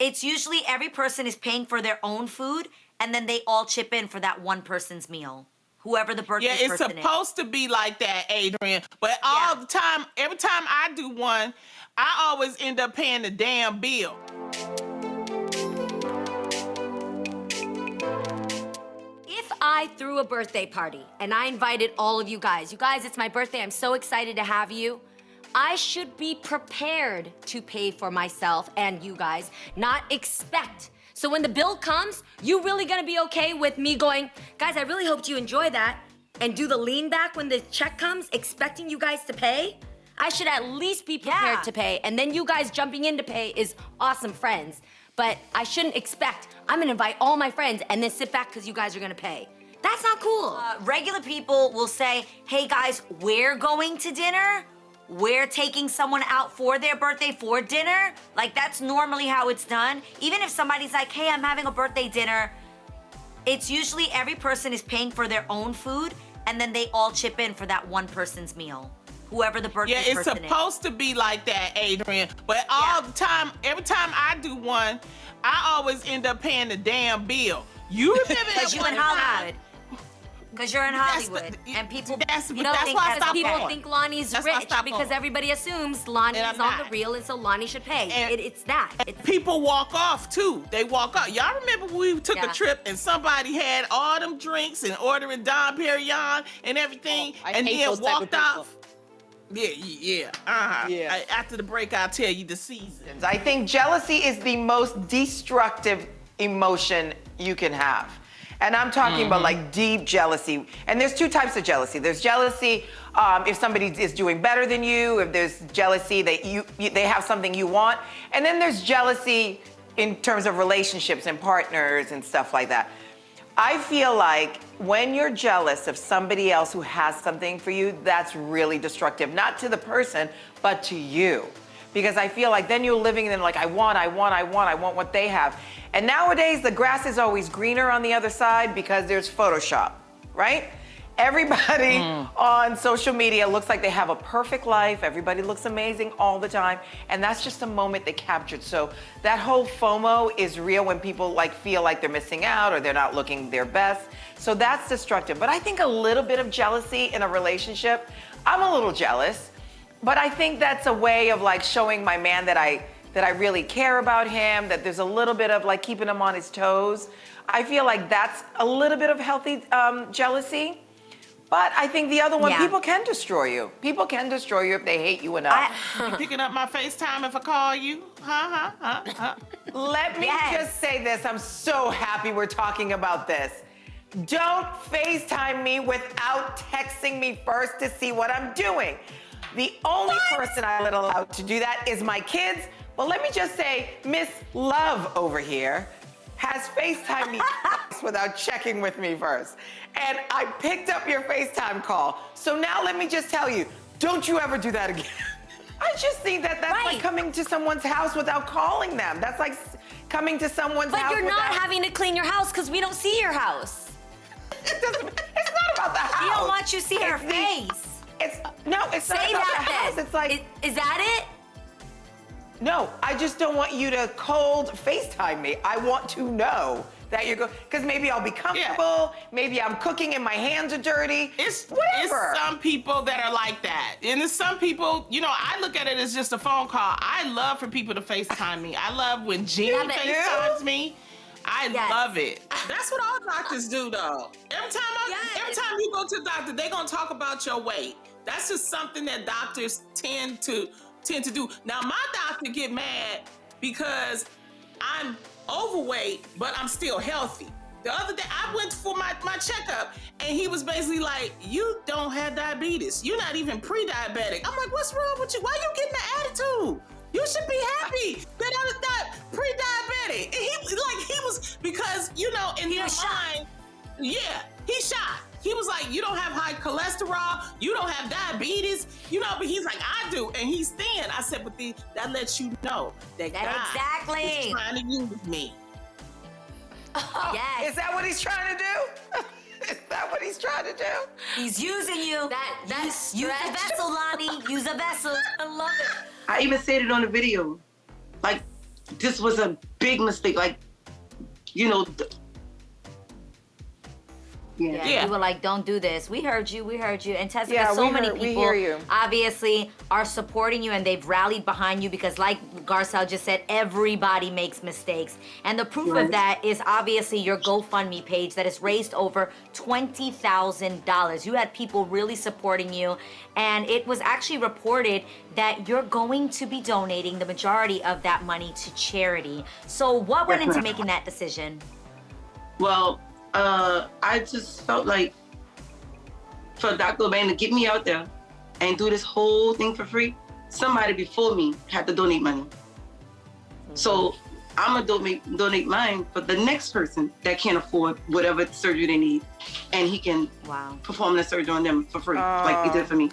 It's usually every person is paying for their own food, and then they all chip in for that one person's meal. Whoever the birthday person is. Yeah, it's supposed to be like that, Adrian. But all the time, every time I do one, I always end up paying the damn bill. If I threw a birthday party and I invited all of you guys, it's my birthday, I'm so excited to have you. I should be prepared to pay for myself and you guys, not expect. So when the bill comes, you really gonna be okay with me going, guys, I really hoped you enjoy that, and do the lean back when the check comes, expecting you guys to pay? I should at least be prepared to pay, and then you guys jumping in to pay is awesome friends. But I shouldn't expect, I'm gonna invite all my friends and then sit back because you guys are gonna pay. That's not cool. Regular people will say, hey guys, we're going to dinner. We're taking someone out for their birthday for dinner. Like, that's normally how it's done. Even if somebody's like, hey, I'm having a birthday dinner, it's usually every person is paying for their own food, and then they all chip in for that one person's meal. Whoever the birthday person is. Yeah, it's supposed to be like that, Adrian. But all the time, every time I do one, I always end up paying the damn bill. You remember that Because you're in Hollywood. Because you're in Hollywood, and people, that's think why I stopped people going. think Lonnie's That's why I rich stopped because going. everybody assumes Lonnie And is I'm on the not. real, and so Lonnie should pay. And It's that. People walk off too. They walk off. Y'all remember when we took a Yeah. trip and somebody had all them drinks and ordering Dom Perignon and everything, I and hate then those type of walked people. off? Yeah. Yeah. After the break, I'll tell you the season. I think jealousy is the most destructive emotion you can have. And I'm talking about like deep jealousy. And there's two types of jealousy. There's jealousy if somebody is doing better than you, if there's jealousy that they have something you want. And then there's jealousy in terms of relationships and partners and stuff like that. I feel like when you're jealous of somebody else who has something for you, that's really destructive, not to the person, but to you. Because I feel like then you're living in like, I want what they have. And nowadays, the grass is always greener on the other side because there's Photoshop, right? Everybody on social media looks like they have a perfect life. Everybody looks amazing all the time. And that's just a moment they captured. So that whole FOMO is real when people like feel like they're missing out or they're not looking their best. So that's destructive. But I think a little bit of jealousy in a relationship, I'm a little jealous, but I think that's a way of like showing my man that I really care about him, that there's a little bit of like keeping him on his toes. I feel like that's a little bit of healthy jealousy. But I think the other one, people can destroy you. People can destroy you if they hate you enough. You picking up my FaceTime if I call you? Let me just say this. I'm so happy we're talking about this. Don't FaceTime me without texting me first to see what I'm doing. The only person I'm allowed to do that is my kids. But let me just say, Miss Love over here has FaceTime me without checking with me first. And I picked up your FaceTime call. So now let me just tell you, don't you ever do that again. I just think that's like coming to someone's house without calling them. That's like coming to someone's house But you're not without... having to clean your house because we don't see your house. It's not about the house. We don't want you to see her face. It's not about the house. It's like... Is that it? No, I just don't want you to cold FaceTime me. I want to know that you're going, because maybe I'll be comfortable, maybe I'm cooking and my hands are dirty. It's whatever. It's some people that are like that. And there's some people, you know, I look at it as just a phone call. I love for people to FaceTime me. I love when Jenny FaceTimes me. I love it. That's what all doctors do, though. Every time you go to the doctor, they're gonna talk about your weight. That's just something that doctors tend to do. Now, my doctor get mad because I'm overweight, but I'm still healthy. The other day, I went for my checkup, and he was basically like, you don't have diabetes. You're not even pre-diabetic. I'm like, what's wrong with you? Why are you getting the attitude? You should be happy that I was not pre-diabetic. And he was, because, you know, in your mind, he shot. He was like, you don't have high cholesterol, you don't have diabetes, you know, but he's like, I do, and he's thin. I said, but that lets you know that God is trying to use me. Is that what he's trying to do? Is that what he's trying to do? He's using you. Use a vessel, Lonnie. Use a vessel. I love it. I even said it on the video. Like, this was a big mistake. Like, you know, Yeah, you were like, don't do this. We heard you. And Tessica, Yeah, so many people we hear you. obviously are supporting you and they've rallied behind you because like Garcelle just said, everybody makes mistakes. And the proof of that is obviously your GoFundMe page that has raised over $20,000. You had people really supporting you. And it was actually reported that you're going to be donating the majority of that money to charity. So what went into making that decision? Well, I just felt like for Dr. Urbane to get me out there and do this whole thing for free, somebody before me had to donate money. So I'm gonna donate mine for the next person that can't afford whatever surgery they need, and he can perform the surgery on them for free, like he did for me.